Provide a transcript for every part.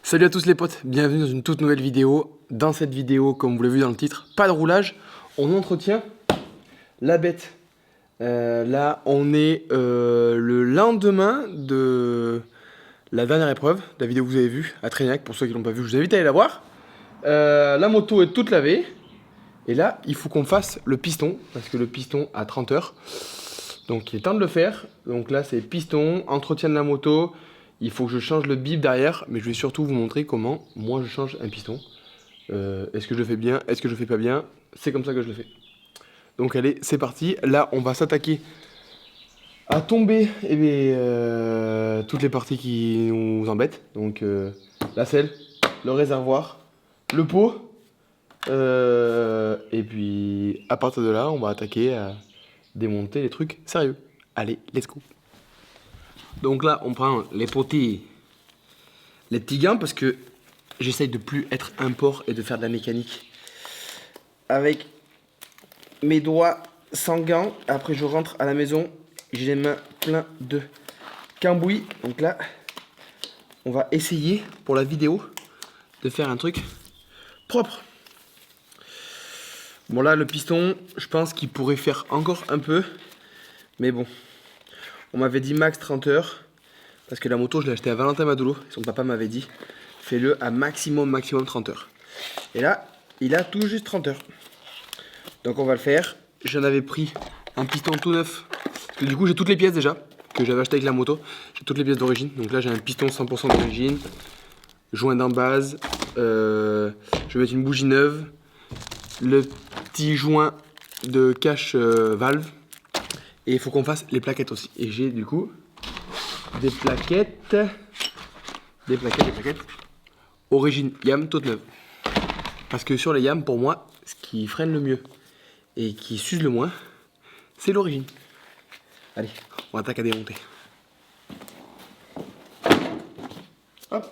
Salut à tous les potes, bienvenue dans une toute nouvelle vidéo. Dans cette vidéo, comme vous l'avez vu dans le titre, pas de roulage, on entretient la bête. Là, on est le lendemain de la dernière épreuve, la vidéo que vous avez vue à Traignac. Pour ceux qui l'ont pas vue, je vous invite à aller la voir. La moto est toute lavée. Et là, il faut qu'on fasse le piston, parce que le piston a 30 heures. Donc il est temps de le faire. Donc là, c'est piston, entretien de la moto. Il faut que je change le bip derrière, mais je vais surtout vous montrer comment moi je change un piston. Est-ce que je le fais bien? Est-ce que je le fais pas bien? C'est comme ça que je le fais. Donc allez, c'est parti. Là, on va s'attaquer à tomber toutes les parties qui nous embêtent. Donc la selle, le réservoir, le pot. Et puis à partir de là, on va attaquer à démonter les trucs sérieux. Allez, let's go. Donc là, on prend les petits gants parce que j'essaye de plus être un porc et de faire de la mécanique avec mes doigts sans gants. Après, je rentre à la maison, j'ai les mains pleines de cambouis. Donc là, on va essayer pour la vidéo de faire un truc propre. Bon là, le piston, je pense qu'il pourrait faire encore un peu, mais bon. On m'avait dit max 30 heures, parce que la moto, je l'ai achetée à Valentin Madolo. Son papa m'avait dit, fais-le à maximum 30 heures. Et là, il a tout juste 30 heures. Donc on va le faire. J'en avais pris un piston tout neuf. Parce que du coup, j'ai toutes les pièces déjà, que j'avais acheté avec la moto. J'ai toutes les pièces d'origine. Donc là, j'ai un piston 100% d'origine. Joint d'embase. Je vais mettre une bougie neuve. Le petit joint de cache valve. Et il faut qu'on fasse les plaquettes aussi. Et j'ai du coup des plaquettes. Origine Yam toute neuve. Parce que sur les Yam, pour moi, ce qui freine le mieux et qui s'use le moins, c'est l'origine. Allez, on attaque à démonter. Hop.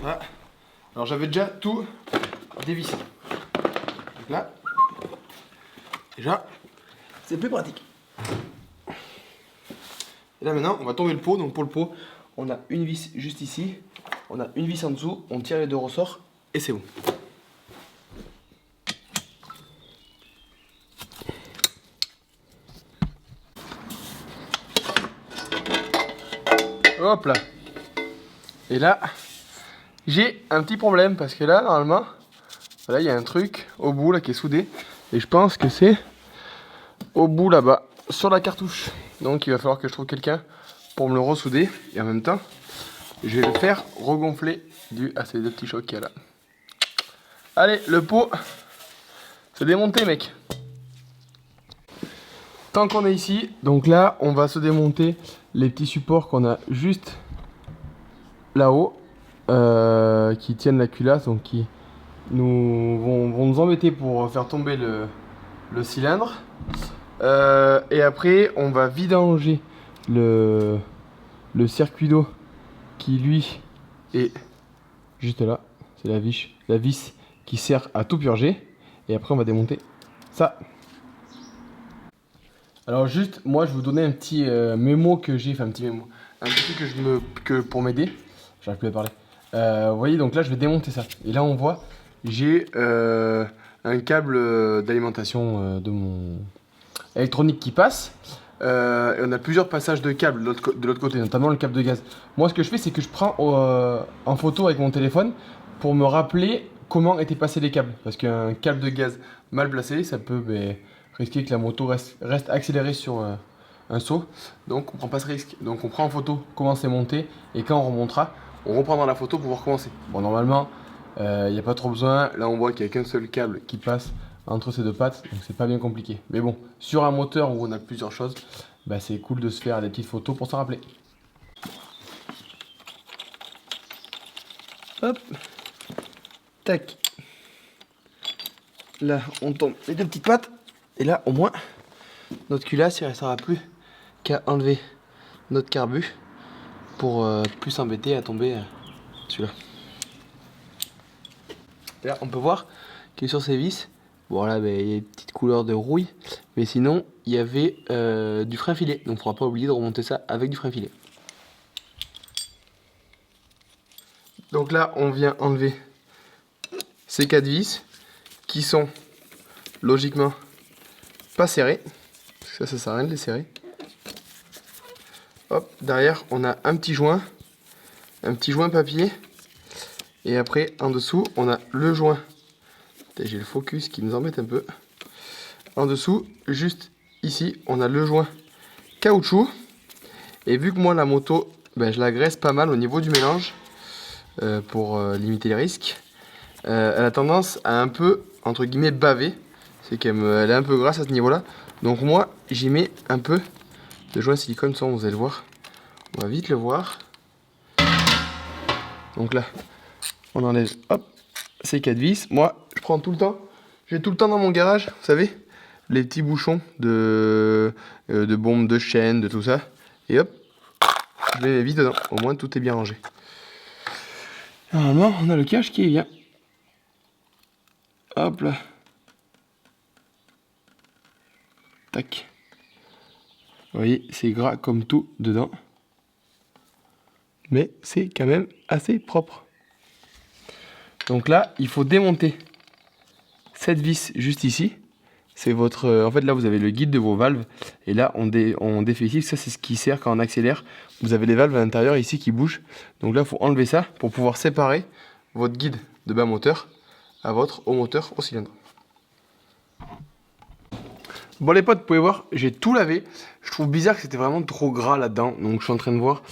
Voilà. Alors j'avais déjà tout dévissé. Donc là, déjà, c'est plus pratique. Et là maintenant, on va tomber le pot. Donc pour le pot, on a une vis juste ici. On a une vis en dessous. On tire les deux ressorts et c'est bon. Hop là. Et là, j'ai un petit problème parce que là, normalement, voilà, il y a un truc au bout là qui est soudé. Et je pense que c'est au bout là-bas, sur la cartouche. Donc il va falloir que je trouve quelqu'un pour me le ressouder. Et en même temps, je vais le faire regonfler dû à ces deux petits chocs qu'il y a là. Allez, le pot, c'est démonté, mec. Tant qu'on est ici, donc là, on va se démonter les petits supports qu'on a juste là-haut, qui tiennent la culasse, donc qui vont nous embêter pour faire tomber le cylindre. Et après, on va vidanger le circuit d'eau qui, lui, est juste là. C'est la vis qui sert à tout purger. Et après, on va démonter ça. Alors juste, moi, je vais vous donner un petit mémo que j'ai, enfin un petit mémo, un petit truc que pour m'aider. J'arrive plus à parler. Vous voyez, donc là, je vais démonter ça. Et là, on voit, j'ai un câble d'alimentation de mon électronique qui passe. Et on a plusieurs passages de câbles de l'autre côté, notamment le câble de gaz. Moi, ce que je fais, c'est que je prends en photo avec mon téléphone pour me rappeler comment étaient passés les câbles. Parce qu'un câble de gaz mal placé, ça peut risquer que la moto reste accélérée sur un saut. Donc, on prend pas ce risque. Donc, on prend en photo comment c'est monté. Et quand on remontera, on reprendra la photo pour voir comment c'est. Bon, normalement, il n'y a pas trop besoin. Là, on voit qu'il n'y a qu'un seul câble qui passe entre ces deux pattes, donc c'est pas bien compliqué. Mais bon, sur un moteur où on a plusieurs choses, bah c'est cool de se faire des petites photos pour s'en rappeler. Hop, tac. Là, on tombe les deux petites pattes. Et là, au moins, notre culasse, il ne restera plus qu'à enlever notre carbu pour plus s'embêter à tomber celui-là. Là, on peut voir qu'il est sur ces vis. Bon là, il y a une petite couleur de rouille, mais sinon, il y avait du frein filet. Donc, il ne faudra pas oublier de remonter ça avec du frein filet. Donc là, on vient enlever ces 4 vis qui sont logiquement pas serrées. Parce que ça sert à rien de les serrer. Hop, derrière, on a un petit joint papier. Et après, en dessous, on a le joint. J'ai le focus qui nous embête un peu. En dessous, juste ici, on a le joint caoutchouc. Et vu que moi, la moto, ben, je la graisse pas mal au niveau du mélange pour limiter les risques, elle a tendance à un peu, entre guillemets, baver. C'est qu'elle elle est un peu grasse à ce niveau-là. Donc moi, j'y mets un peu de joint silicone, ça, vous allez le voir. On va vite le voir. Donc là, on enlève, hop, ces 4 vis. Moi, je prends tout le temps. J'ai tout le temps dans mon garage, vous savez, les petits bouchons de bombes de chaîne, de tout ça. Et hop, je les mets vite dedans. Au moins, tout est bien rangé. Normalement, on a le cache qui est bien. Hop là. Tac. Vous voyez, c'est gras comme tout dedans. Mais c'est quand même assez propre. Donc là, il faut démonter cette vis juste ici. C'est votre... en fait, là, vous avez le guide de vos valves. Et là, on défait ici. Ça, c'est ce qui sert quand on accélère. Vous avez les valves à l'intérieur ici qui bougent. Donc là, il faut enlever ça pour pouvoir séparer votre guide de bas moteur à votre haut moteur au cylindre. Bon les potes, vous pouvez voir, j'ai tout lavé. Je trouve bizarre que c'était vraiment trop gras là-dedans. Donc je suis en train de voir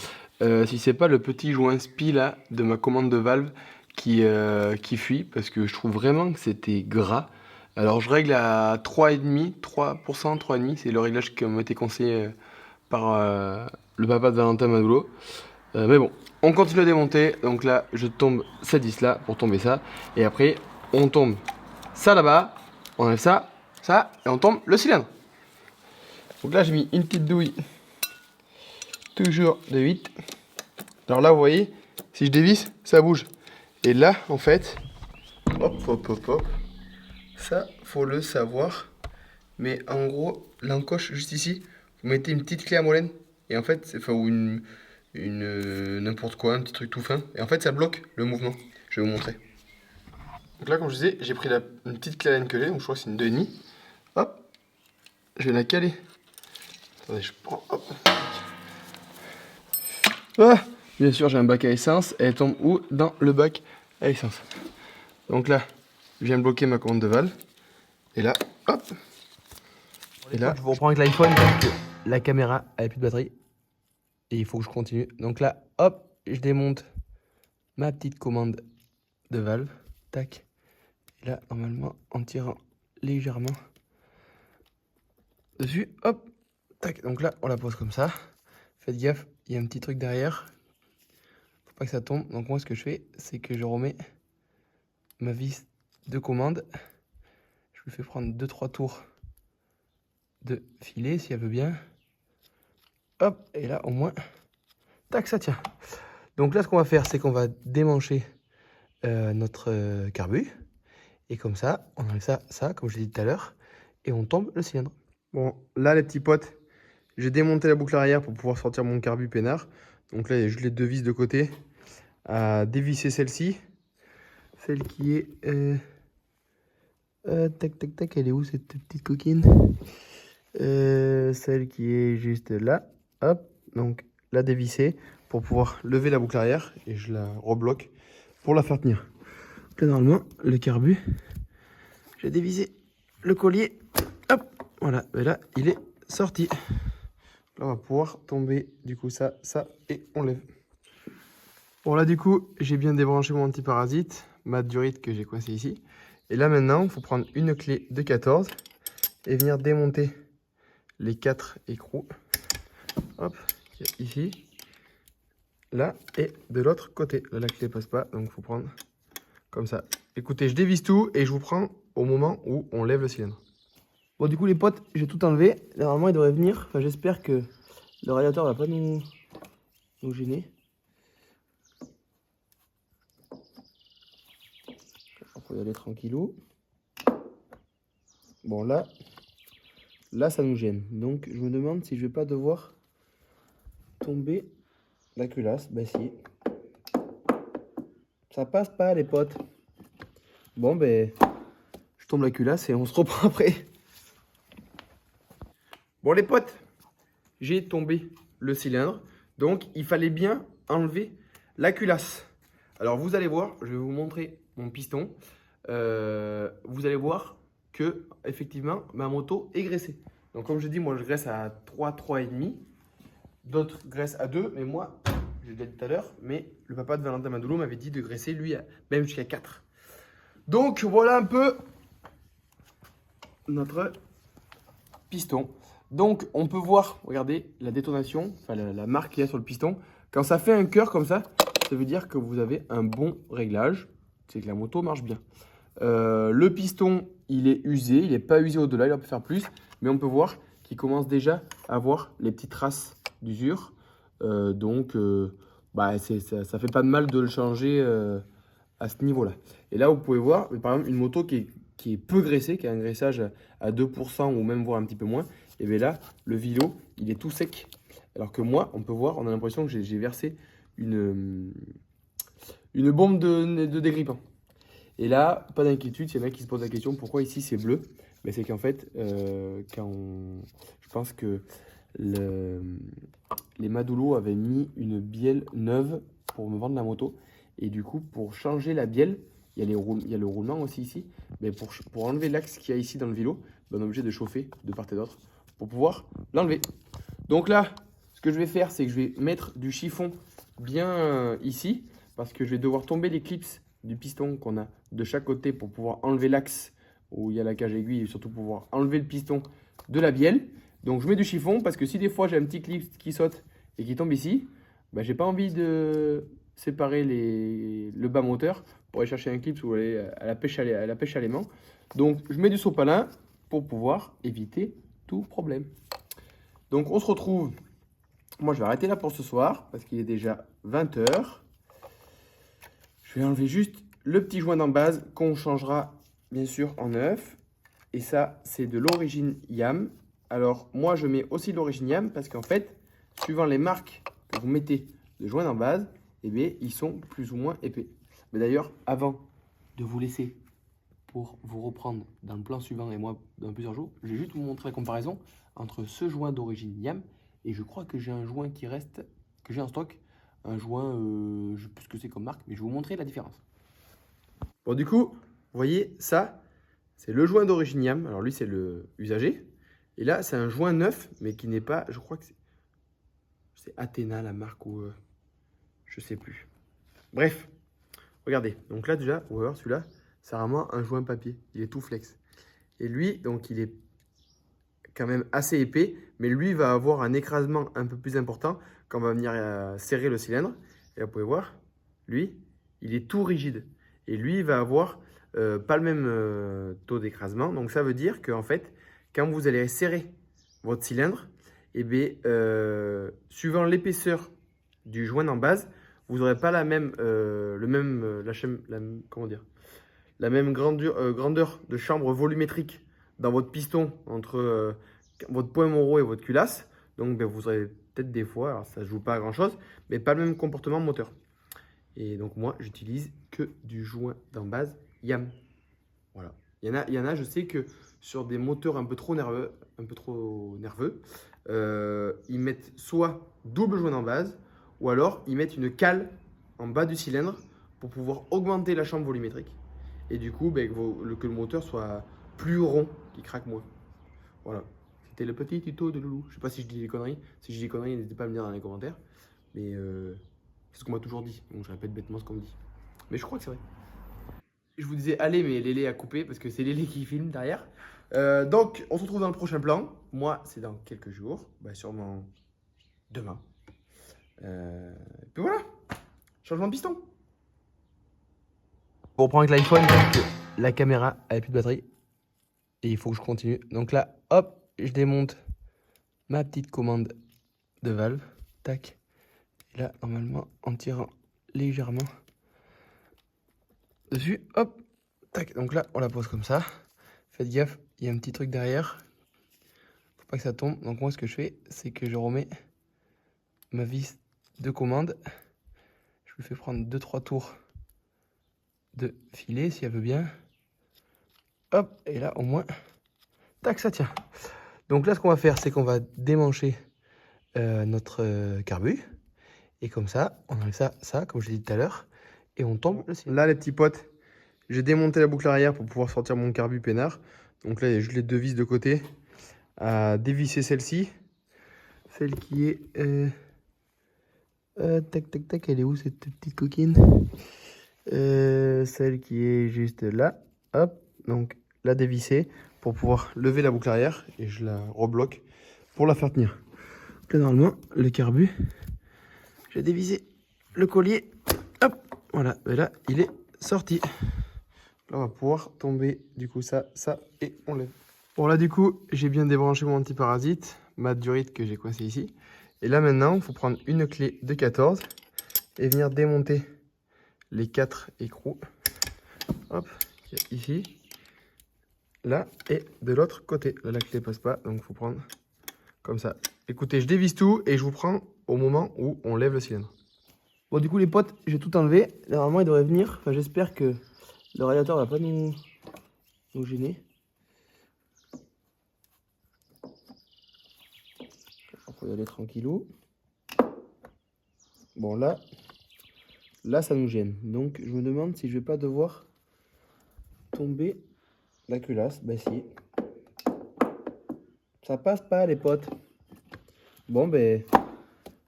si c'est pas le petit joint spi là de ma commande de valve qui fuit. Parce que je trouve vraiment que c'était gras. Alors je règle à 3,5%, 3,5%, c'est le réglage qui m'a été conseillé par le papa de Valentin Madoulo. Mais bon, on continue à démonter. Donc là, je tombe cette vis là pour tomber ça. Et après, on tombe ça là-bas, on enlève ça, ça, et on tombe le cylindre. Donc là, j'ai mis une petite douille, toujours de 8. Alors là, vous voyez, si je dévisse, ça bouge. Et là, en fait, hop, hop, hop, hop, ça, faut le savoir. Mais en gros, l'encoche juste ici, vous mettez une petite clé à molène. Et en fait, enfin, ou n'importe quoi, un petit truc tout fin. Et en fait, ça bloque le mouvement. Je vais vous montrer. Donc là, comme je disais, j'ai pris une petite clé à laine que j'ai, donc je crois que c'est une 2,5. Hop, je vais la caler. Attendez, je prends, hop. Ah, bien sûr, j'ai un bac à essence. Elle tombe où? Dans le bac à essence. Donc là, je viens de bloquer ma commande de valve. Et là, hop. Et là, je vous reprends avec l'iPhone parce que la caméra a plus de batterie. Et il faut que je continue. Donc là, hop, je démonte ma petite commande de valve. Tac. Et là, normalement, en tirant légèrement dessus, hop, tac. Donc là, on la pose comme ça. Faites gaffe, il y a un petit truc derrière. Faut pas que ça tombe. Donc moi, ce que je fais, c'est que je remets ma vis de commande. Je lui fais prendre 2-3 tours de filet, si elle veut bien. Hop, et là, au moins, tac, ça tient. Donc là, ce qu'on va faire, c'est qu'on va démancher notre carbu. Et comme ça, on enlève ça, comme je l'ai dit tout à l'heure. Et on tombe le cylindre. Bon, là, les petits potes, j'ai démonté la boucle arrière pour pouvoir sortir mon carbu peinard. Donc là, il y a juste les 2 vis de côté. À dévisser celle-ci. Celle qui est... tac, tac, tac, elle est où cette petite coquine? Celle qui est juste là. Hop, donc la dévisser pour pouvoir lever la boucle arrière. Et je la rebloque pour la faire tenir. Là, normalement, le carbu, j'ai dévisé le collier. Hop, voilà, et là, il est sorti. Là, on va pouvoir tomber, du coup, ça, et on lève. Bon, là, du coup, j'ai bien débranché mon antiparasite, ma durite que j'ai coincé ici. Et là, maintenant, il faut prendre une clé de 14 et venir démonter les 4 écrous. Hop, ici, là, et de l'autre côté. Là, la clé passe pas, donc il faut prendre comme ça. Écoutez, je dévisse tout et je vous prends au moment où on lève le cylindre. Bon, du coup, les potes, j'ai tout enlevé. Normalement, il devrait venir. Enfin, j'espère que le radiateur va pas nous gêner. On peut y aller tranquillou. Bon, là, ça nous gêne. Donc, je me demande si je vais pas devoir tomber la culasse. Bah, si. Ça passe pas, les potes. Bon, ben, je tombe la culasse et on se reprend après. Bon, les potes, j'ai tombé le cylindre. Donc, il fallait bien enlever la culasse. Alors, vous allez voir, je vais vous montrer mon piston. Vous allez voir que, effectivement, ma moto est graissée. Donc, comme je dis, moi, je graisse à 3, 3,5. D'autres graissent à 2, mais moi, je l'ai dit tout à l'heure, mais le papa de Valentin Madoulot m'avait dit de graisser, lui, même jusqu'à 4. Donc, voilà un peu notre piston. Donc, on peut voir, regardez, la détonation, enfin la marque qu'il y a sur le piston. Quand ça fait un cœur comme ça veut dire que vous avez un bon réglage. C'est que la moto marche bien. Le piston, il est usé. Il n'est pas usé au-delà, il peut faire plus. Mais on peut voir qu'il commence déjà à avoir les petites traces d'usure. Bah, ça fait pas de mal de le changer à ce niveau-là. Et là, vous pouvez voir, par exemple, une moto qui est peu graissée, qui a un graissage à 2% ou même voire un petit peu moins. Et bien là, le vilo, il est tout sec. Alors que moi, on peut voir, on a l'impression que j'ai versé une bombe de dégrippant. Et là, pas d'inquiétude, s'il y en a qui se posent la question pourquoi ici c'est bleu. Mais c'est qu'en fait, je pense que les Madoulot avaient mis une bielle neuve pour me vendre la moto. Et du coup, pour changer la bielle, il y a le roulement aussi ici. Mais pour enlever l'axe qu'il y a ici dans le vilo, ben on est obligé de chauffer de part et d'autre pour pouvoir l'enlever. Donc là, ce que je vais faire, c'est que je vais mettre du chiffon bien ici, parce que je vais devoir tomber les clips du piston qu'on a de chaque côté pour pouvoir enlever l'axe où il y a la cage aiguille et surtout pouvoir enlever le piston de la bielle. Donc je mets du chiffon parce que si des fois j'ai un petit clip qui saute et qui tombe ici, ben, j'ai pas envie de séparer le bas moteur pour aller chercher un clip ou aller à la pêche à l'aimant. Donc je mets du sopalin pour pouvoir éviter tout problème. Donc on se retrouve. Moi je vais arrêter là pour ce soir parce qu'il est déjà 20 h. Je vais enlever juste le petit joint d'en base qu'on changera bien sûr en neuf. Et ça c'est de l'origine Yam. Alors moi je mets aussi l'origine Yam parce qu'en fait, suivant les marques que vous mettez de joint d'en base, eh bien, ils sont plus ou moins épais. Mais d'ailleurs, avant de vous laisser pour vous reprendre dans le plan suivant et moi dans plusieurs jours, je vais juste vous montrer la comparaison entre ce joint d'origine Yam et je crois que j'ai un joint qui reste, que j'ai en stock, un joint, je ne sais plus ce que c'est comme marque, mais je vais vous montrer la différence. Bon, du coup, vous voyez, ça, c'est le joint d'origine Yam. Alors lui, c'est le usagé. Et là, c'est un joint neuf, mais qui n'est pas, je crois que c'est Athéna la marque ou je sais plus. Bref, regardez. Donc là, déjà, on va voir celui-là, c'est vraiment un joint papier. Il est tout flex. Et lui, donc, il est quand même assez épais, mais lui va avoir un écrasement un peu plus important quand on va venir serrer le cylindre. Et là, vous pouvez voir, lui, il est tout rigide. Et lui, il va avoir pas le même taux d'écrasement. Donc ça veut dire qu'en fait, quand vous allez serrer votre cylindre, eh bien, suivant l'épaisseur du joint d'en base, vous n'aurez pas la même, la même grandeur de chambre volumétrique dans votre piston entre votre point Monro et votre culasse. Donc ben, vous aurez peut-être des fois, alors ça ne joue pas à grand chose, mais pas le même comportement moteur. Et donc moi, j'utilise que du joint d'en base Yam. Voilà. Il y en a, je sais que sur des moteurs un peu trop nerveux, ils mettent soit double joint d'en base, ou alors ils mettent une cale en bas du cylindre pour pouvoir augmenter la chambre volumétrique. Et du coup, ben, que le moteur soit plus rond, qu'il craque moins. Voilà. C'était le petit tuto de Loulou. Je ne sais pas si je dis des conneries. Si je dis des conneries, n'hésitez pas à me dire dans les commentaires. Mais c'est ce qu'on m'a toujours dit. Donc je répète bêtement ce qu'on me dit. Mais je crois que c'est vrai. Je vous disais allez, mais Lélé a coupé parce que c'est Lélé qui filme derrière. Donc on se retrouve dans le prochain plan. Moi, c'est dans quelques jours. Bah, sûrement demain. Et puis voilà. Changement de piston. On reprend avec l'iPhone parce que la caméra n'a plus de batterie. Et il faut que je continue. Donc là, hop, je démonte ma petite commande de valve. Tac. Et là, normalement, en tirant légèrement dessus, hop, tac. Donc là, on la pose comme ça. Faites gaffe, il y a un petit truc derrière. Faut pas que ça tombe. Donc moi, ce que je fais, c'est que je remets ma vis de commande. Je lui fais prendre 2-3 tours de filer si elle veut bien. Hop, et là au moins, tac, ça tient. Donc là, ce qu'on va faire, c'est qu'on va démancher notre carbu. Et comme ça, on enlève ça, comme je l'ai dit tout à l'heure. Et on tombe le cylindre. Là, les petits potes, j'ai démonté la boucle arrière pour pouvoir sortir mon carbu peinard. Donc là, il y a juste les deux vis de côté. À dévisser celle-ci. Celle qui est... tac, tac, tac, elle est où cette petite coquine? Celle qui est juste là. Hop, donc la dévisser pour pouvoir lever la boucle arrière. Et je la rebloque pour la faire tenir. Là, normalement, le carbu, j'ai dévissé le collier. Hop, voilà, et là, il est sorti. Là, on va pouvoir tomber, du coup, ça, et on lève. Bon, là, du coup, j'ai bien débranché mon antiparasite, ma durite que j'ai coincé ici. Et là, maintenant, il faut prendre une clé de 14 et venir démonter les 4 écrous. Hop, ici, là, et de l'autre côté. Là, la clé passe pas, donc il faut prendre comme ça. Écoutez, je dévisse tout et je vous prends au moment où on lève le cylindre. Bon, du coup, les potes, j'ai tout enlevé. Normalement, il devrait venir. Enfin, j'espère que le radiateur va pas nous gêner. On peut y aller tranquillou. Bon, là, ça nous gêne. Donc, je me demande si je vais pas devoir tomber la culasse. Ben, si. Ça passe pas, les potes. Bon, ben,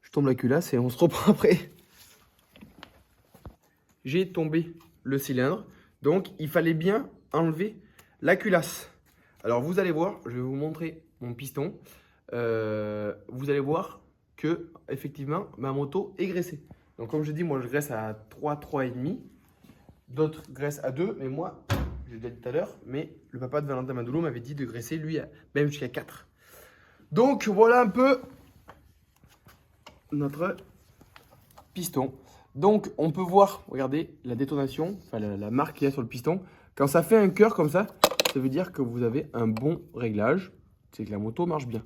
je tombe la culasse et on se reprend après. J'ai tombé le cylindre, donc il fallait bien enlever la culasse. Alors vous allez voir, je vais vous montrer mon piston. Vous allez voir que effectivement ma moto est graissée. Donc comme je dis, moi je graisse à 3, 3,5. D'autres graissent à 2, mais moi, je l'ai dit tout à l'heure, mais le papa de Valentin Madoulot m'avait dit de graisser lui même jusqu'à 4. Donc voilà un peu notre piston. Donc, on peut voir, regardez, la détonation, enfin la marque qu'il y a sur le piston. Quand ça fait un cœur comme ça veut dire que vous avez un bon réglage. C'est que la moto marche bien.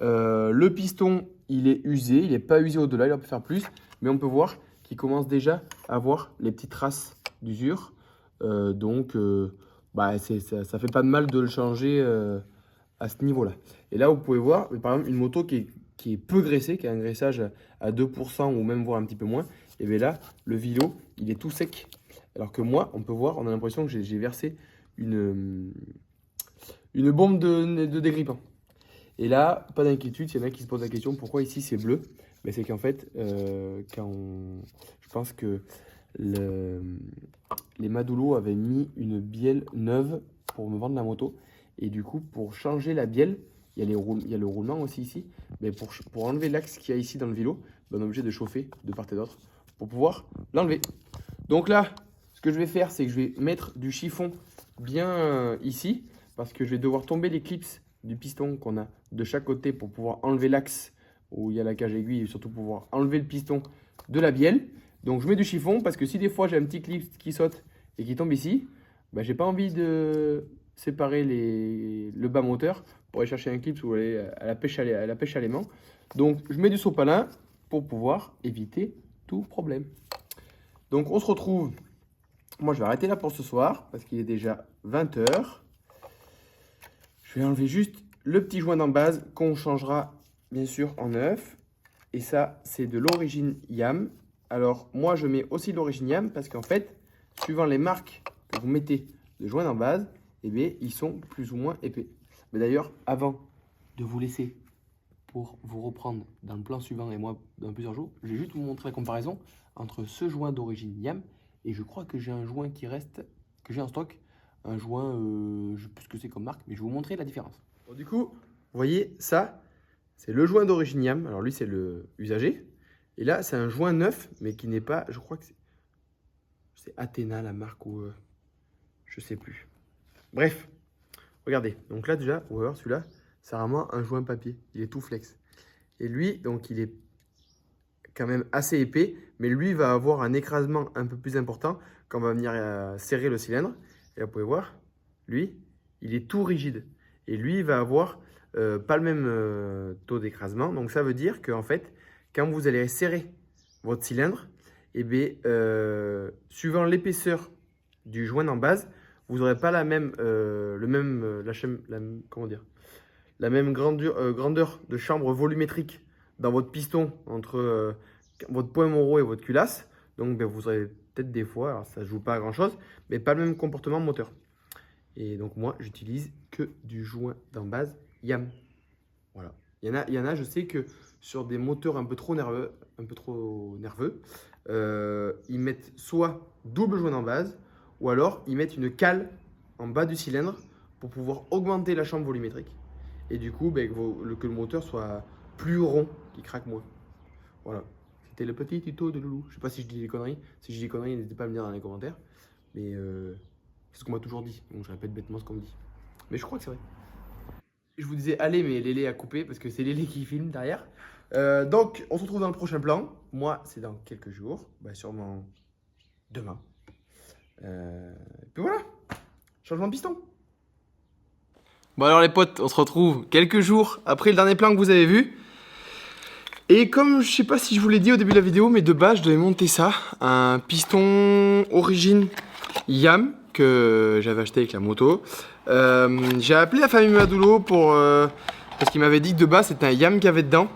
Le piston, il est usé. Il n'est pas usé au-delà, il peut faire plus. Mais on peut voir qu'il commence déjà à avoir les petites traces d'usure. Bah, ça fait pas de mal de le changer à ce niveau-là. Et là, vous pouvez voir, par exemple, une moto qui est peu graissée, qui a un graissage à 2% ou même voire un petit peu moins. Et bien là, le vilo, il est tout sec. Alors que moi, on peut voir, on a l'impression que j'ai versé une bombe de dégrippant. Et là, pas d'inquiétude, s'il y en a qui se posent la question, pourquoi ici c'est bleu? Ben, c'est qu'en fait, je pense que les Madoulot avaient mis une bielle neuve pour me vendre la moto. Et du coup, pour changer la bielle, il y a le roulement aussi ici. Mais pour enlever l'axe qu'il y a ici dans le vélo, ben, on est obligé de chauffer de part et d'autre pour pouvoir l'enlever. Donc là, ce que je vais faire, c'est que je vais mettre du chiffon bien ici, parce que je vais devoir tomber les clips du piston qu'on a de chaque côté pour pouvoir enlever l'axe où il y a la cage aiguille et surtout pouvoir enlever le piston de la bielle. Donc je mets du chiffon parce que si des fois j'ai un petit clip qui saute et qui tombe ici, ben, j'ai pas envie de séparer le bas moteur pour aller chercher un clip ou aller à la pêche à l'aimant. Donc je mets du sopalin pour pouvoir éviter tout problème. Donc on se retrouve. Moi je vais arrêter là pour ce soir parce qu'il est déjà 20 h. Je vais enlever juste le petit joint d'en base qu'on changera bien sûr en neuf. Et ça c'est de l'origine Yam. Alors moi je mets aussi de l'origine Yam parce qu'en fait, suivant les marques que vous mettez de joint d'en base, eh bien, ils sont plus ou moins épais. Mais d'ailleurs, avant de vous laisser pour vous reprendre dans le plan suivant et moi dans plusieurs jours, je vais juste vous montrer la comparaison entre ce joint d'origine Yam et je crois que j'ai un joint qui reste, que j'ai en stock, un joint, je ne sais plus ce que c'est comme marque, mais je vais vous montrer la différence. Bon, du coup, vous voyez ça, c'est le joint d'origine Yam. Alors lui, c'est le usagé. Et là, c'est un joint neuf, mais qui n'est pas, je crois que c'est Athéna la marque ou je sais plus. Bref, regardez. Donc là déjà, ou alors celui-là, c'est vraiment un joint papier. Il est tout flex. Et lui, donc il est quand même assez épais, mais lui va avoir un écrasement un peu plus important quand on va venir serrer le cylindre. Et là, vous pouvez voir, lui, il est tout rigide. Et lui, il va avoir pas le même taux d'écrasement. Donc ça veut dire qu'en fait, quand vous allez serrer votre cylindre, eh bien, suivant l'épaisseur du joint en base, vous n'aurez pas la même, la même grandeur de chambre volumétrique dans votre piston entre votre point Monro et votre culasse. Donc ben, vous aurez peut-être des fois, alors ça ne joue pas à grand chose, mais pas le même comportement moteur. Et donc moi j'utilise que du joint d'en base YAM. Voilà. Il y en a, je sais que sur des moteurs un peu trop nerveux, ils mettent soit double joint d'en base, ou alors ils mettent une cale en bas du cylindre pour pouvoir augmenter la chambre volumétrique. Et du coup, ben, que le moteur soit plus rond, qu'il craque moins. Voilà. C'était le petit tuto de Loulou. Je sais pas si je dis des conneries. Si je dis des conneries, n'hésitez pas à me dire dans les commentaires. Mais c'est ce qu'on m'a toujours dit. Donc je répète bêtement ce qu'on me dit. Mais je crois que c'est vrai. Je vous disais allez, mais Lélé a coupé parce que c'est Lélé qui filme derrière. Donc on se retrouve dans le prochain plan. Moi, c'est dans quelques jours. Bah, sûrement demain. Puis voilà. Changement de piston. Bon alors les potes, on se retrouve quelques jours après le dernier plan que vous avez vu. Et comme je sais pas si je vous l'ai dit au début de la vidéo, mais de base je devais monter ça, un piston origine YAM que j'avais acheté avec la moto. J'ai appelé la famille Madoulo parce qu'il m'avait dit que de base c'était un YAM qu'il y avait dedans.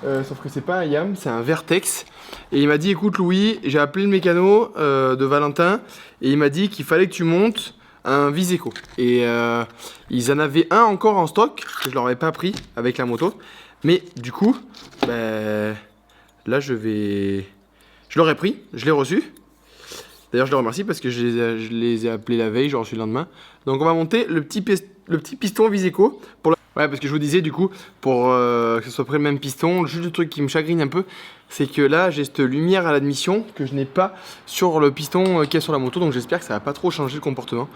Sauf que c'est pas un YAM, c'est un Vertex. Et il m'a dit écoute Louis, j'ai appelé le mécano de Valentin et il m'a dit qu'il fallait que tu montes un Viseco. Et ils en avaient un encore en stock que je leur avais pas pris avec la moto. Mais du coup, ben, là je l'aurais pris, je l'ai reçu. D'ailleurs je les remercie parce que je les ai appelés la veille, j'ai reçu le lendemain. Donc on va monter le petit piston Viseco. Ouais, parce que je vous disais du coup, pour que ce soit près le même piston, juste le truc qui me chagrine un peu, c'est que là j'ai cette lumière à l'admission que je n'ai pas sur le piston qu'il y a sur la moto. Donc j'espère que ça va pas trop changer le comportement.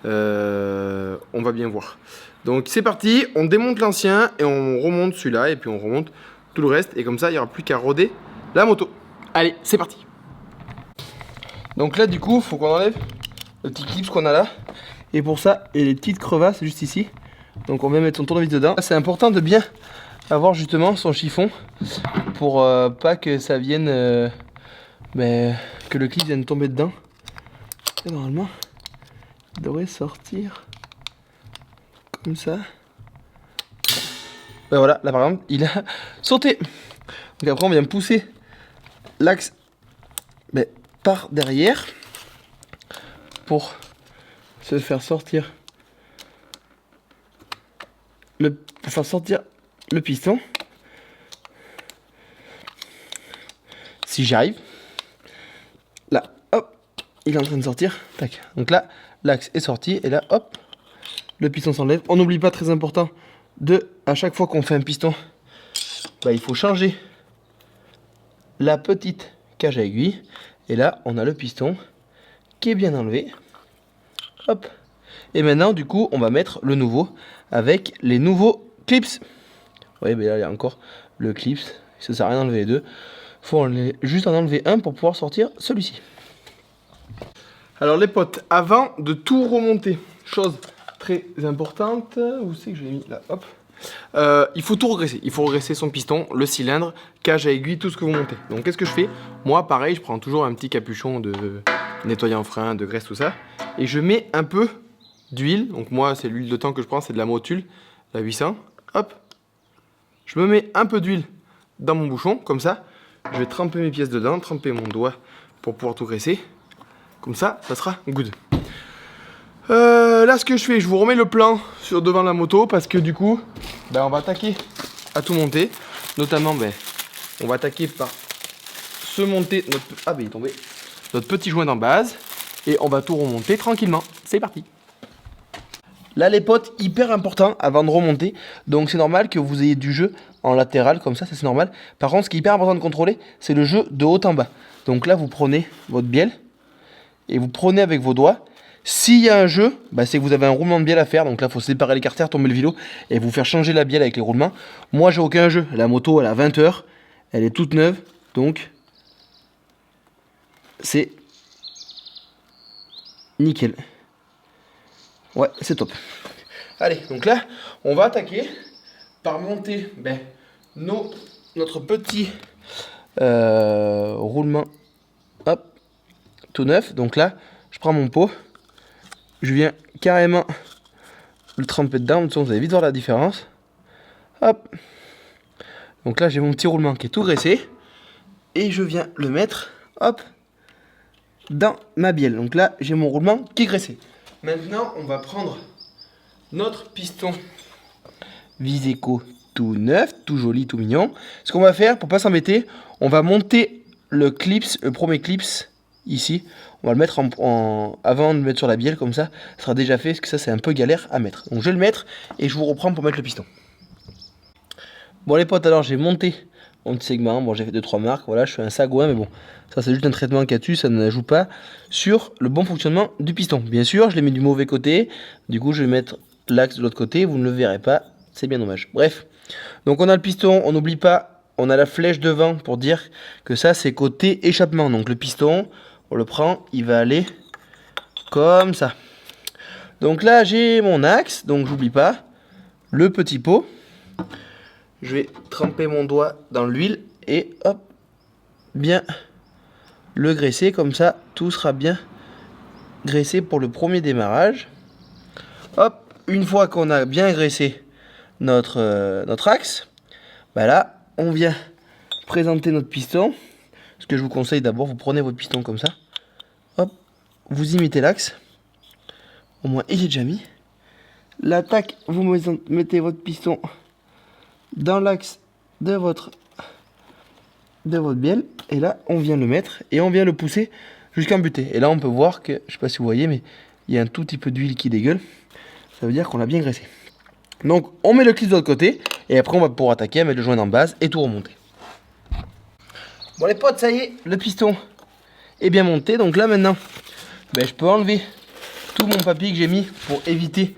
On va bien voir. Donc c'est parti, on démonte l'ancien et on remonte celui-là et puis on remonte tout le reste. Et comme ça il n'y aura plus qu'à roder la moto. Allez, c'est parti. Donc là du coup, il faut qu'on enlève le petit clip qu'on a là. Et pour ça, il y a les petites crevasses juste ici. Donc on va mettre son tournevis dedans. C'est important de bien avoir justement son chiffon pour pas que ça vienne, que le clip vienne tomber dedans. Et normalement, il devrait sortir comme ça. Ben voilà, là par exemple, il a sauté. Donc après on vient pousser l'axe par derrière pour se faire sortir le piston. Si j'arrive, là, hop, il est en train de sortir. Tac. Donc là, l'axe est sorti et là, hop, le piston s'enlève. On n'oublie pas, très important, à chaque fois qu'on fait un piston, il faut changer la petite cage à aiguille. Et là, on a le piston qui est bien enlevé. Hop. Et maintenant, du coup, on va mettre le nouveau avec les nouveaux clips. Oui, mais là, il y a encore le clips. Ça sert à rien d'enlever les deux. Il faut juste en enlever un pour pouvoir sortir celui-ci. Alors, les potes, avant de tout remonter, chose très importante, où c'est que je l'ai mis là, hop. Il faut tout regresser. Il faut regresser son piston, le cylindre, cage à aiguille, tout ce que vous montez. Donc, qu'est-ce que je fais? Moi, pareil, je prends toujours un petit capuchon de nettoyant frein, de graisse, tout ça. Et je mets un peu d'huile. Donc moi, c'est l'huile de temps que je prends, c'est de la Motul, la 800. Hop, je me mets un peu d'huile dans mon bouchon, comme ça. Je vais tremper mes pièces dedans, tremper mon doigt pour pouvoir tout graisser. Comme ça, ça sera good. Là, ce que je fais, je vous remets le plan devant la moto parce que du coup, on va attaquer à tout monter. Notamment, on va attaquer par se monter notre... Ah, il est tombé. Notre petit joint d'en base. Et on va tout remonter tranquillement. C'est parti. Là les potes, hyper important avant de remonter. Donc c'est normal que vous ayez du jeu en latéral comme ça c'est normal. Par contre ce qui est hyper important de contrôler, c'est le jeu de haut en bas. Donc là vous prenez votre bielle et vous prenez avec vos doigts. S'il y a un jeu, c'est que vous avez un roulement de bielle à faire. Donc là il faut séparer les carters, tomber le vélo et vous faire changer la bielle avec les roulements. Moi j'ai aucun jeu. La moto elle a 20 heures. Elle est toute neuve. Donc c'est nickel. Ouais, c'est top. Allez, donc là, on va attaquer par monter notre petit roulement, hop, tout neuf. Donc là, je prends mon pot, je viens carrément le tremper dedans, de toute façon, vous allez vite voir la différence. Hop. Donc là j'ai mon petit roulement qui est tout graissé. Et je viens le mettre, hop, dans ma bielle. Donc là j'ai mon roulement qui est graissé. Maintenant on va prendre notre piston Viseco tout neuf, tout joli, tout mignon. Ce qu'on va faire pour pas s'embêter, on va monter le clips, le premier clips ici. On va le mettre avant de le mettre sur la bielle, comme ça sera déjà fait, parce que ça c'est un peu galère à mettre. Donc je vais le mettre et je vous reprends pour mettre le piston. Bon les potes, alors j'ai monté mon petit segment. Bon, j'ai fait 2-3 marques, voilà, je fais un sagouin, mais bon, ça c'est juste un traitement qu'il y a dessus, ça ne joue pas sur le bon fonctionnement du piston. Bien sûr, je l'ai mis du mauvais côté, du coup je vais mettre l'axe de l'autre côté, vous ne le verrez pas, c'est bien dommage. Bref, donc on a le piston, on n'oublie pas, on a la flèche devant pour dire que ça c'est côté échappement. Donc le piston, on le prend, il va aller comme ça. Donc là j'ai mon axe, donc j'oublie pas le petit pot. Je vais tremper mon doigt dans l'huile et hop, bien le graisser, comme ça tout sera bien graissé pour le premier démarrage. Hop, une fois qu'on a bien graissé notre axe, bah là on vient présenter notre piston. Ce que je vous conseille d'abord, vous prenez votre piston comme ça, hop, vous imitez l'axe, au moins il est déjà mis. L'attaque, vous mettez votre piston dans l'axe de votre bielle, et là on vient le mettre et on vient le pousser jusqu'en butée. Et là on peut voir que, je sais pas si vous voyez, mais il y a un tout petit peu d'huile qui dégueule, ça veut dire qu'on l'a bien graissé. Donc on met le clip de l'autre côté et après on va pouvoir attaquer à mettre le joint en base et tout remonter. Bon les potes, ça y est, le piston est bien monté. Donc là maintenant, je peux enlever tout mon papier que j'ai mis pour éviter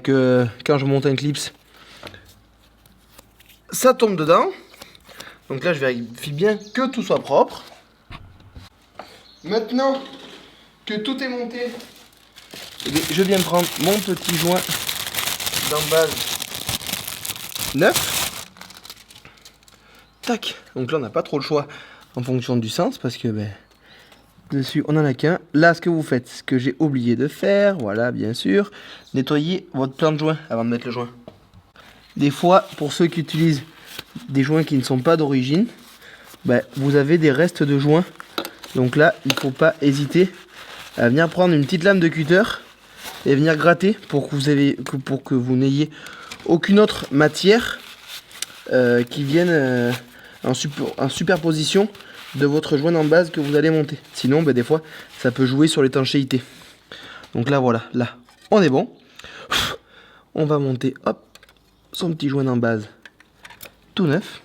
que quand je monte un clips, ça tombe dedans. Donc là je vérifie bien que tout soit propre. Maintenant que tout est monté, je viens prendre mon petit joint d'embase neuf. Tac. Donc là on n'a pas trop le choix en fonction du sens, parce que dessus on en a qu'un. Là ce que vous faites, ce que j'ai oublié de faire, voilà, bien sûr, nettoyez votre plan de joint avant de mettre le joint. Des fois, pour ceux qui utilisent des joints qui ne sont pas d'origine, vous avez des restes de joints. Donc là il ne faut pas hésiter à venir prendre une petite lame de cutter et venir gratter pour que vous n'ayez aucune autre matière qui vienne en superposition de votre joint en base que vous allez monter. Sinon des fois ça peut jouer sur l'étanchéité. Donc là voilà, là on est bon. On va monter, hop, son petit joint en base tout neuf.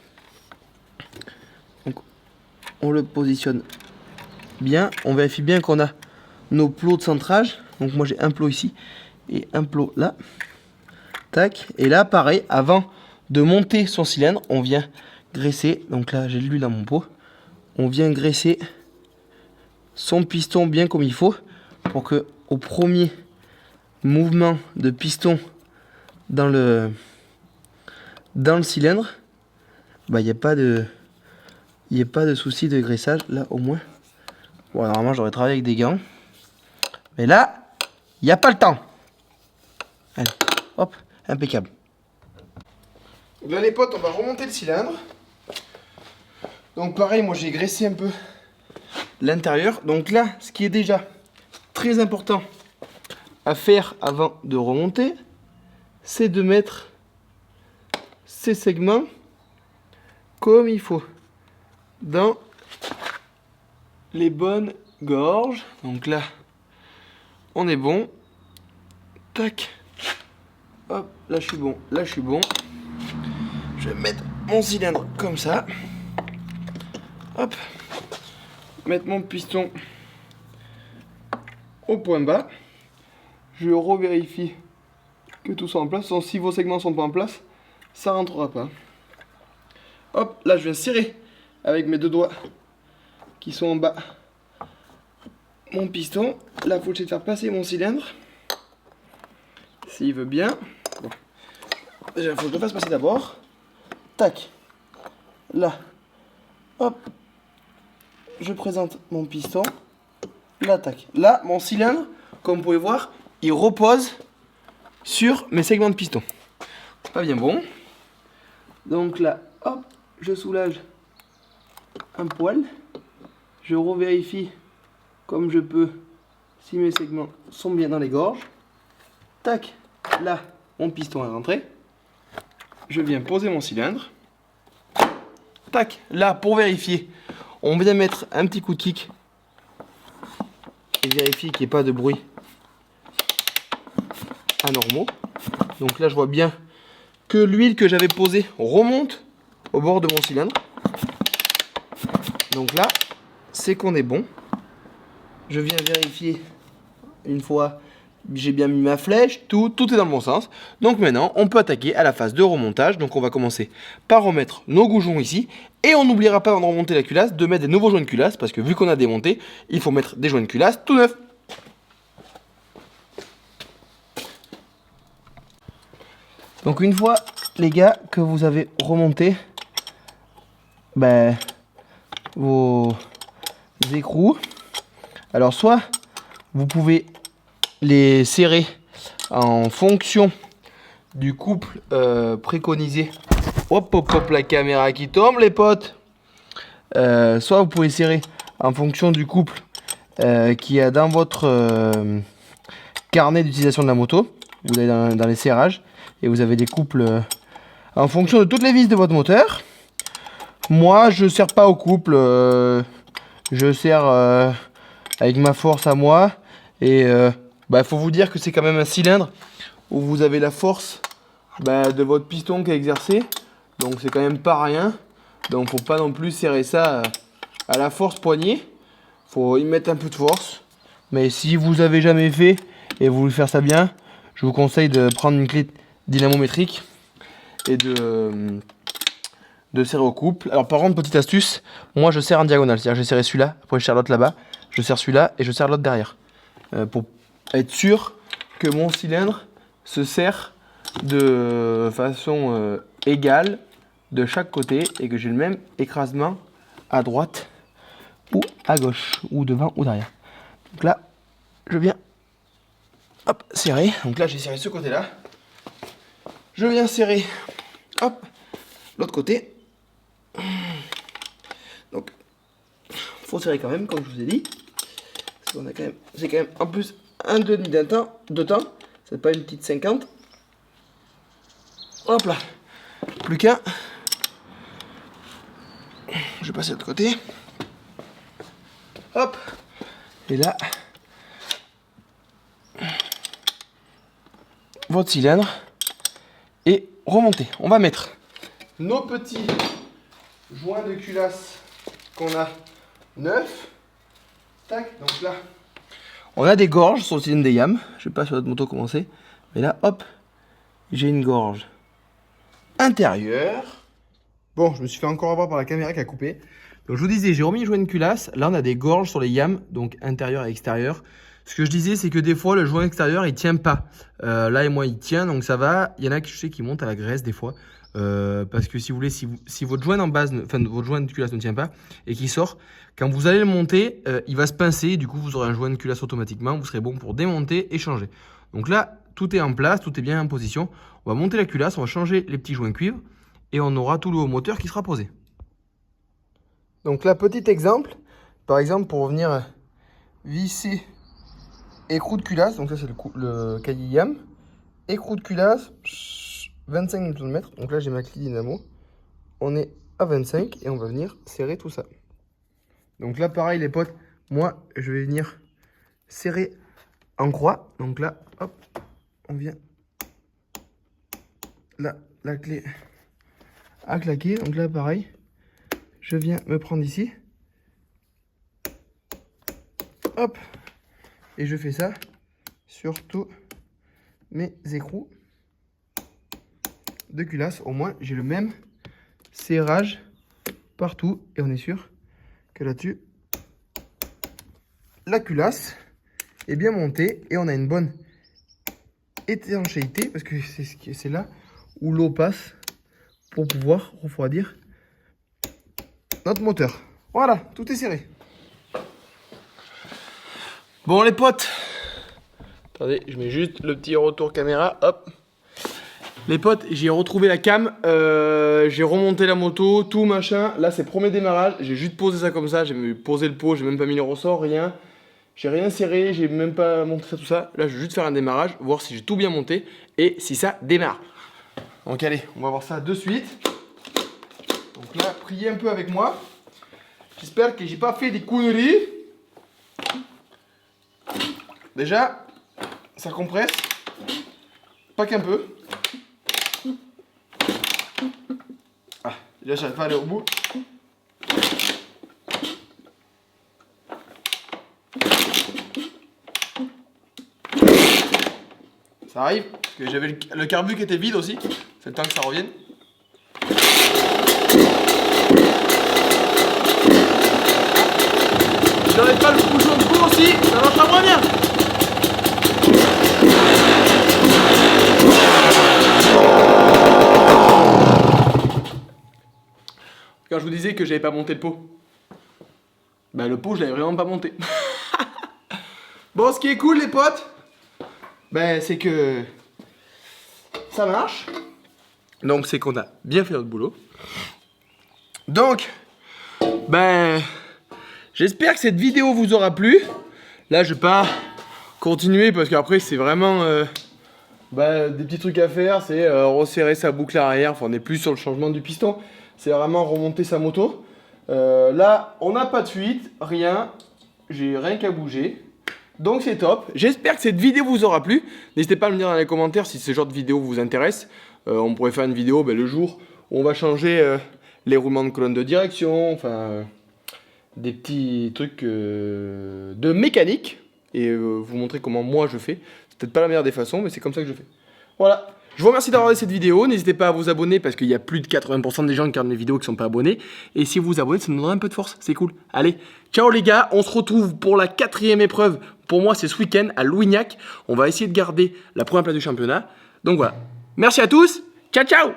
Donc on le positionne bien, on vérifie bien qu'on a nos plots de centrage. Donc moi j'ai un plot ici et un plot là. Tac. Et là pareil, avant de monter son cylindre, on vient graisser. Donc là j'ai de l'huile dans mon pot. On vient graisser son piston bien comme il faut, pour que au premier mouvement de piston dans le cylindre, il n'y ait pas de souci de graissage. Là au moins, bon, normalement j'aurais travaillé avec des gants, mais là il n'y a pas le temps. Allez, hop, impeccable. Donc là les potes, on va remonter le cylindre. Donc pareil, moi j'ai graissé un peu l'intérieur. Donc là, ce qui est déjà très important à faire avant de remonter, c'est de mettre ces segments comme il faut dans les bonnes gorges. Donc là, on est bon. Tac. Hop, là je suis bon, là je suis bon. Je vais mettre mon cylindre comme ça. Hop. Mettre mon piston au point bas. Je revérifie que tout soit en place. Si vos segments sont pas en place, ça rentrera pas. Hop, là je viens serrer avec mes deux doigts qui sont en bas mon piston. Là il faut essayer de faire passer mon cylindre s'il veut bien. Bon. Déjà il faut que je le fasse passer d'abord. Tac. Là. Hop. Je présente mon piston. Là, tac. Là, mon cylindre, comme vous pouvez voir, il repose sur mes segments de piston. Pas bien bon. Donc là, hop, je soulage un poil. Je revérifie comme je peux si mes segments sont bien dans les gorges. Tac, là, mon piston est rentré. Je viens poser mon cylindre. Tac, là, pour vérifier, on vient mettre un petit coup de kick et vérifier qu'il n'y ait pas de bruit anormaux. Donc là, je vois bien que l'huile que j'avais posée remonte au bord de mon cylindre. Donc là, c'est qu'on est bon. Je viens vérifier une fois j'ai bien mis ma flèche, tout est dans le bon sens. Donc maintenant, on peut attaquer à la phase de remontage. Donc on va commencer par remettre nos goujons ici. Et on n'oubliera pas, avant de remonter la culasse, de mettre des nouveaux joints de culasse. Parce que vu qu'on a démonté, il faut mettre des joints de culasse tout neufs. Donc une fois, les gars, que vous avez remonté vos écrous, alors soit vous pouvez les serrer en fonction du couple préconisé. Hop, hop, hop, la caméra qui tombe, les potes. Soit vous pouvez serrer en fonction du couple qui est dans votre carnet d'utilisation de la moto. Vous allez dans les serrages et vous avez des couples en fonction de toutes les vis de votre moteur. Moi, je ne serre pas au couple. Je serre avec ma force à moi. Et faut vous dire que c'est quand même un cylindre où vous avez la force de votre piston qui est exercée. Donc c'est quand même pas rien. Donc faut pas non plus serrer ça à la force poignée. Faut y mettre un peu de force. Mais si vous avez jamais fait et vous voulez faire ça bien, je vous conseille de prendre une clé dynamométrique et de serrer au couple. Alors par contre, petite astuce, moi je serre en diagonale. C'est-à-dire que je serre celui-là, après je serre l'autre là-bas, je serre celui-là et je serre l'autre derrière. Pour être sûr que mon cylindre se serre de façon égale de chaque côté et que j'ai le même écrasement à droite ou à gauche, ou devant ou derrière. Donc là, je viens hop, serrer. Donc là, j'ai serré ce côté-là. Je viens serrer hop, l'autre côté. Donc, faut serrer quand même, comme je vous ai dit. Parce qu'on a quand même, c'est quand même en plus un demi de temps. C'est pas une petite 50. Hop là. Plus qu'un. Je vais passer de l'autre côté. Hop. Et là, votre cylindre est remonté. On va mettre nos petits joints de culasse qu'on a neufs. Tac, donc là, on a des gorges sur le cylindre des Yam. Je sais pas sur votre moto comment c'est. Mais là, hop, j'ai une gorge intérieure. Bon, je me suis fait encore avoir par la caméra qui a coupé. Donc je vous disais, j'ai remis les joints de culasse. Là, on a des gorges sur les Yam, donc intérieur et extérieur. Ce que je disais, c'est que des fois, le joint extérieur, il tient pas. Là et moi, il tient, donc ça va. Il y en a que je sais qui montent à la graisse des fois. Parce que si vous voulez, si votre joint en base, votre joint de culasse ne tient pas et qu'il sort, quand vous allez le monter, il va se pincer. Du coup, vous aurez un joint de culasse automatiquement. Vous serez bon pour démonter et changer. Donc là, tout est en place, tout est bien en position. On va monter la culasse, on va changer les petits joints cuivre et on aura tout le haut moteur qui sera posé. Donc là, petit exemple. Par exemple, pour venir visser écrou de culasse, donc ça c'est le cahier Yam. Écrou de culasse, 25 Nm. Donc là j'ai ma clé dynamo. On est à 25 et on va venir serrer tout ça. Donc là pareil les potes, moi je vais venir serrer en croix. Donc là, hop, on vient. Là, la clé à claquer. Donc là pareil, je viens me prendre ici. Hop. Et je fais ça sur tous mes écrous de culasse. Au moins, j'ai le même serrage partout. Et on est sûr que là-dessus, la culasse est bien montée. Et on a une bonne étanchéité. Parce que c'est là où l'eau passe pour pouvoir refroidir notre moteur. Voilà, tout est serré. Bon les potes, attendez, je mets juste le petit retour caméra, hop. Les potes, j'ai retrouvé la cam, j'ai remonté la moto, tout machin. Là c'est premier démarrage, j'ai juste posé ça comme ça, j'ai posé le pot, j'ai même pas mis les ressorts, rien. J'ai rien serré, j'ai même pas monté ça tout ça. Là je vais juste faire un démarrage, voir si j'ai tout bien monté et si ça démarre. Donc allez, on va voir ça de suite. Donc là, priez un peu avec moi. J'espère que j'ai pas fait des conneries. Déjà, ça compresse. Pas qu'un peu. Ah, déjà j'arrive pas à aller au bout. Ça arrive, parce que j'avais le carbu qui était vide aussi. C'est le temps que ça revienne. J'enlève pas le bouchon de coup aussi, ça marchera moins bien. Quand je vous disais que j'avais pas monté le pot, bah le pot je l'avais vraiment pas monté. Bon, ce qui est cool les potes, ben c'est que ça marche. Donc c'est qu'on a bien fait notre boulot. Donc, ben j'espère que cette vidéo vous aura plu. Là je vais pas continuer parce qu'après c'est vraiment des petits trucs à faire. C'est resserrer sa boucle arrière. Enfin on n'est plus sur le changement du piston. C'est vraiment remonter sa moto. Là on n'a pas de fuite, rien. J'ai rien qu'à bouger. Donc c'est top, j'espère que cette vidéo vous aura plu. N'hésitez pas à me dire dans les commentaires si ce genre de vidéo vous intéresse. On pourrait faire une vidéo le jour où on va changer les roulements de colonne de direction, enfin des petits trucs de mécanique et vous montrer comment moi je fais. C'est peut-être pas la meilleure des façons mais c'est comme ça que je fais. Voilà, je vous remercie d'avoir regardé cette vidéo, n'hésitez pas à vous abonner parce qu'il y a plus de 80% des gens qui regardent mes vidéos qui sont pas abonnés. Et si vous vous abonnez, ça nous donnera un peu de force, c'est cool. Allez, ciao les gars, on se retrouve pour la 4e épreuve. Pour moi c'est ce week-end à Louignac. On va essayer de garder la première place du championnat. Donc voilà, merci à tous, ciao ciao.